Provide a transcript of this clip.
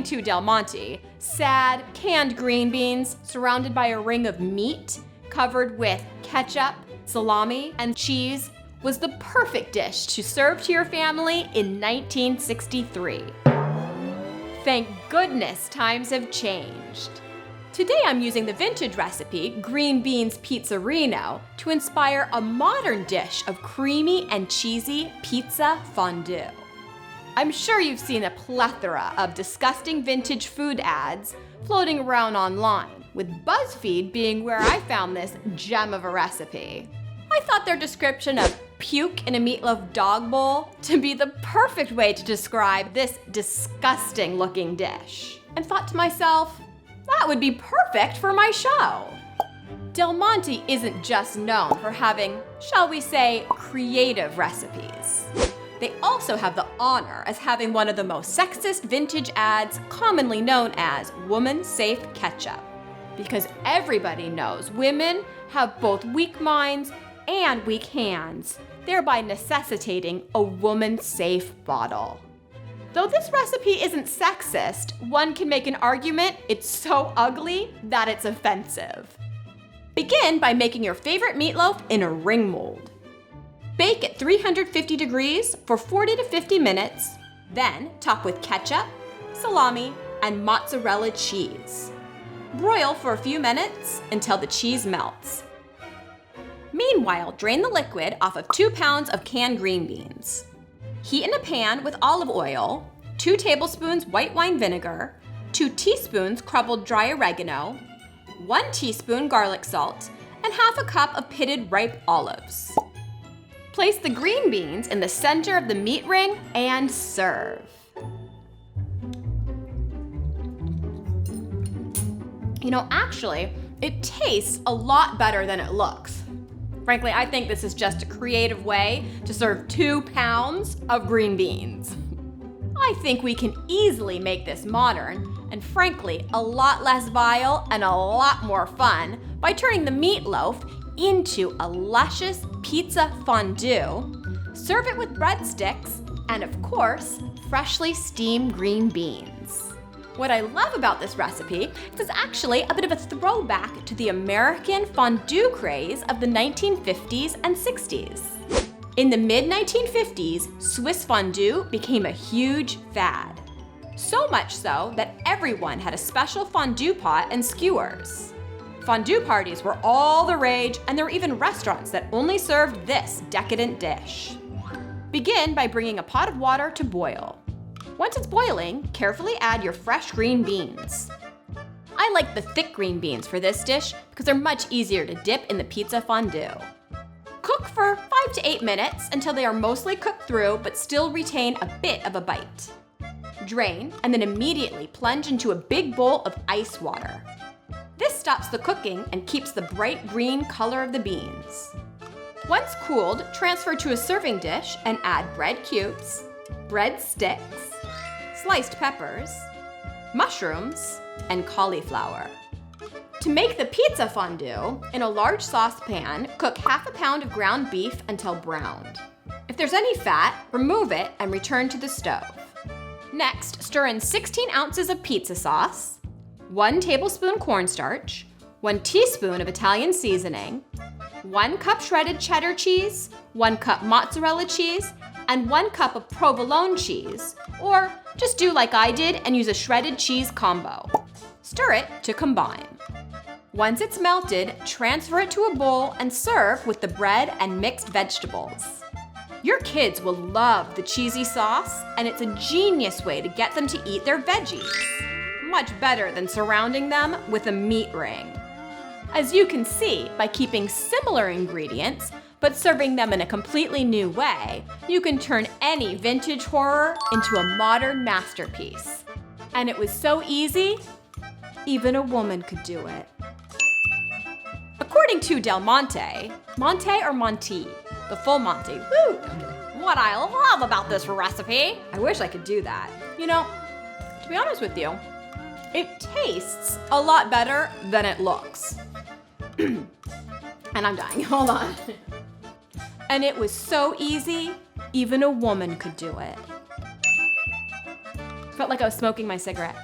According to Del Monte, sad, canned green beans surrounded by a ring of meat covered with ketchup, salami, and cheese was the perfect dish to serve to your family in 1963. Thank goodness times have changed. Today I'm using the vintage recipe, Green Beans Pizzerino, to inspire a modern dish of creamy and cheesy pizza fondue. I'm sure you've seen a plethora of disgusting vintage food ads floating around online, with BuzzFeed being where I found this gem of a recipe. I thought their description of puke in a meatloaf dog bowl to be the perfect way to describe this disgusting looking dish, and thought to myself, that would be perfect for my show. Del Monte isn't just known for having, shall we say, creative recipes. They also have the honor as having one of the most sexist vintage ads commonly known as woman-safe ketchup. Because everybody knows women have both weak minds and weak hands, thereby necessitating a woman-safe bottle. Though this recipe isn't sexist, one can make an argument it's so ugly that it's offensive. Begin by making your favorite meatloaf in a ring mold. Bake at 350 degrees for 40 to 50 minutes, then top with ketchup, salami, and mozzarella cheese. Broil for a few minutes until the cheese melts. Meanwhile, drain the liquid off of 2 pounds of canned green beans. Heat in a pan with olive oil, 2 tablespoons white wine vinegar, 2 teaspoons crumbled dry oregano, 1 teaspoon garlic salt, and half a cup of pitted ripe olives. Place the green beans in the center of the meat ring and serve. You know, actually, it tastes a lot better than it looks. Frankly, I think this is just a creative way to serve 2 pounds of green beans. I think we can easily make this modern and frankly, a lot less vile and a lot more fun by turning the meatloaf into a luscious pizza fondue. Serve it with breadsticks and of course, freshly steamed green beans. What I love about this recipe is it's actually a bit of a throwback to the American fondue craze of the 1950s and 60s. In the mid-1950s, Swiss fondue became a huge fad. So much so that everyone had a special fondue pot and skewers. Fondue parties were all the rage, and there were even restaurants that only served this decadent dish. Begin by bringing a pot of water to boil. Once it's boiling, carefully add your fresh green beans. I like the thick green beans for this dish because they're much easier to dip in the pizza fondue. Cook for 5 to 8 minutes until they are mostly cooked through but still retain a bit of a bite. Drain and then immediately plunge into a big bowl of ice water. This stops the cooking and keeps the bright green color of the beans. Once cooled, transfer to a serving dish and add bread cubes, bread sticks, sliced peppers, mushrooms, and cauliflower. To make the pizza fondue, in a large saucepan, cook half a pound of ground beef until browned. If there's any fat, remove it and return to the stove. Next, stir in 16 ounces of pizza sauce, 1 tablespoon cornstarch, 1 teaspoon of Italian seasoning, 1 cup shredded cheddar cheese, 1 cup mozzarella cheese, and 1 cup of provolone cheese, or just do like I did and use a shredded cheese combo. Stir it to combine. Once it's melted, transfer it to a bowl and serve with the bread and mixed vegetables. Your kids will love the cheesy sauce, and it's a genius way to get them to eat their veggies. Much better than surrounding them with a meat ring. As you can see, by keeping similar ingredients, but serving them in a completely new way, you can turn any vintage horror into a modern masterpiece. And it was so easy, even a woman could do it. According to Del Monte, Monte or Monty? The full Monty. Woo! What I love about this recipe, I wish I could do that. You know, to be honest with you, it tastes a lot better than it looks. And I'm dying, hold on. And it was so easy, even a woman could do it. Felt like I was smoking my cigarette.